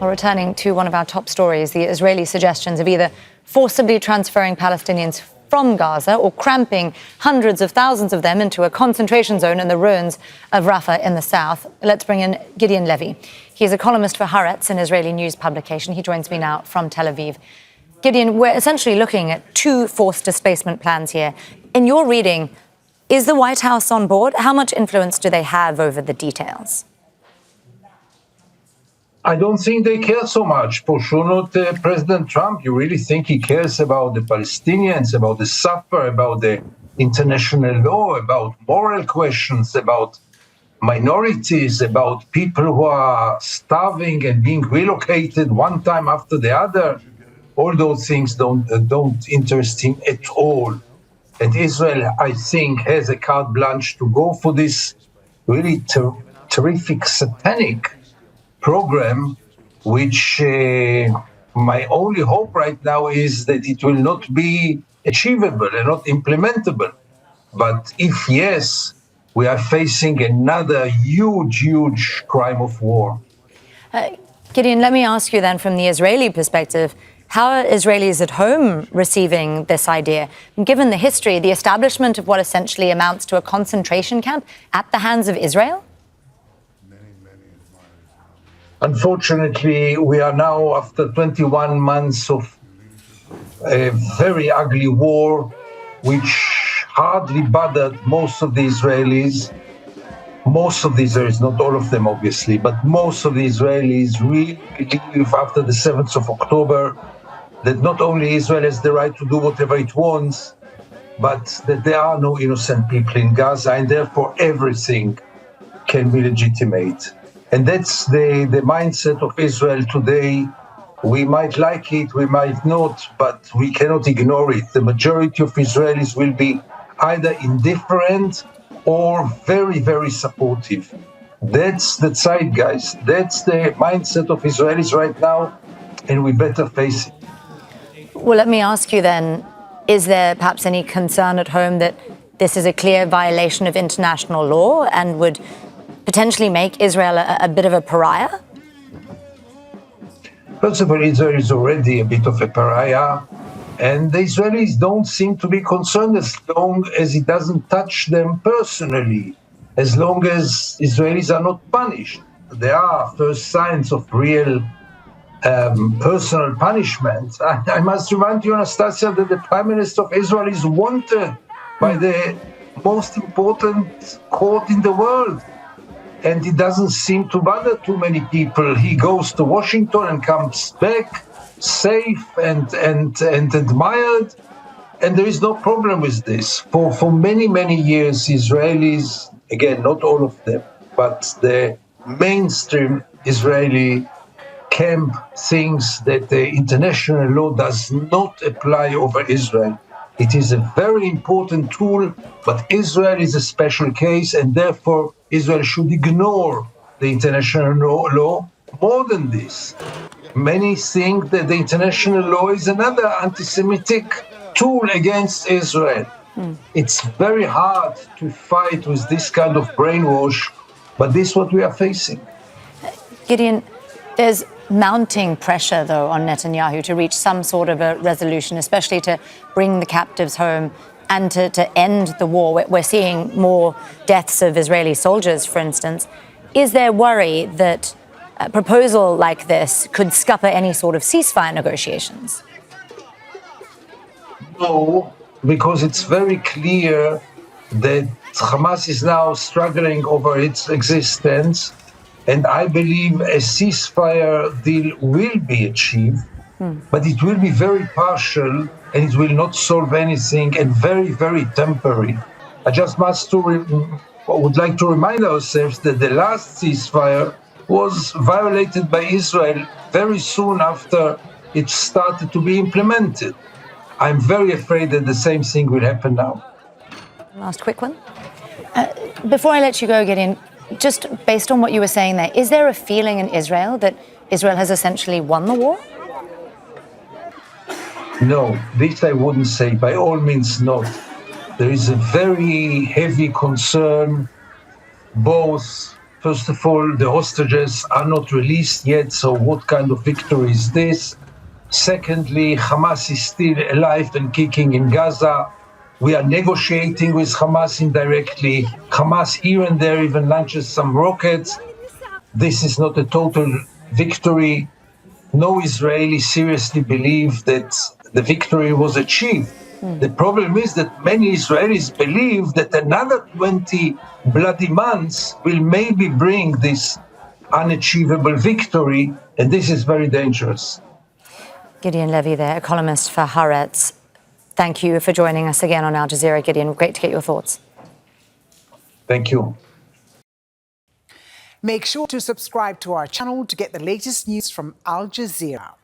Well, returning to one of our top stories, the Israeli suggestions of either forcibly transferring Palestinians from Gaza or cramping hundreds of thousands of them into a concentration zone in the ruins of Rafah in the south. Let's bring in Gideon Levy. He's a columnist for Haaretz, an Israeli news publication. He joins me now from Tel Aviv. Gideon, we're essentially looking at two forced displacement plans here. In your reading, is the White House on board? How much influence do they have over the details? I don't think they care so much. For sure not President Trump. You really think he cares about the Palestinians, about the suffer, about the international law, about moral questions, about minorities, about people who are starving and being relocated one time after the other? All those things don't interest him at all. And Israel, I think, has a carte blanche to go for this really terrific satanic program, which my only hope right now is that it will not be achievable and not implementable. But if yes, we are facing another huge crime of war. Gideon, let me ask you then from the Israeli perspective, how are Israelis at home receiving this idea? Given the history, the establishment of what essentially amounts to a concentration camp at the hands of Israel? Unfortunately, we are now after 21 months of a very ugly war, which hardly bothered most of the Israelis. Most of the Israelis, not all of them obviously, but most of the Israelis really believe after the 7th of October that not only Israel has the right to do whatever it wants, but that there are no innocent people in Gaza, and therefore everything can be legitimate. And that's the mindset of Israel today. We might like it, we might not, but we cannot ignore it. The majority of Israelis will be either indifferent or very supportive. That's the zeitgeist. That's the mindset of Israelis right now, and we better face it. Well, let me ask you then, is there perhaps any concern at home that this is a clear violation of international law and would potentially make Israel a bit of a pariah? First of all, Israel is already a bit of a pariah, and the Israelis don't seem to be concerned as long as it doesn't touch them personally, as long as Israelis are not punished. There are first signs of real personal punishment. I must remind you, Anastasia, that the Prime Minister of Israel is wanted by the most important court in the world. And it doesn't seem to bother too many people. He goes to Washington and comes back safe and admired. And there is no problem with this. For many years, Israelis, again, not all of them, but the mainstream Israeli camp thinks that the international law does not apply over Israel. It is a very important tool, but Israel is a special case, and therefore Israel should ignore the international law. More than this, many think that the international law is another anti-Semitic tool against Israel. It's very hard to fight with this kind of brainwash, but this is what we are facing. Gideon, there's mounting pressure, though, on Netanyahu to reach some sort of a resolution, especially to bring the captives home and to end the war. We're seeing more deaths of Israeli soldiers, for instance. Is there worry that a proposal like this could scupper any sort of ceasefire negotiations? No, because it's very clear that Hamas is now struggling over its existence. And I believe a ceasefire deal will be achieved, but it will be very partial and it will not solve anything and very temporary. I just would like to remind ourselves that the last ceasefire was violated by Israel very soon after it started to be implemented. I'm very afraid that the same thing will happen now. Last quick one. Before I let you go, Gideon, just based on what you were saying there, is there a feeling in Israel that Israel has essentially won the war? No, this I wouldn't say. By all means not. There is a very heavy concern, both First of all, the hostages are not released yet, so what kind of victory is this? Secondly, Hamas is still alive and kicking in Gaza. We are negotiating with Hamas indirectly. Hamas here and there even launches some rockets. This is not a total victory. No Israeli seriously believe that the victory was achieved. The problem is that many Israelis believe that another 20 bloody months will maybe bring this unachievable victory, and this is very dangerous. Gideon Levy there, a columnist for Haaretz. Thank you for joining us again on Al Jazeera, Gideon. Great to get your thoughts. Thank you. Make sure to subscribe to our channel to get the latest news from Al Jazeera.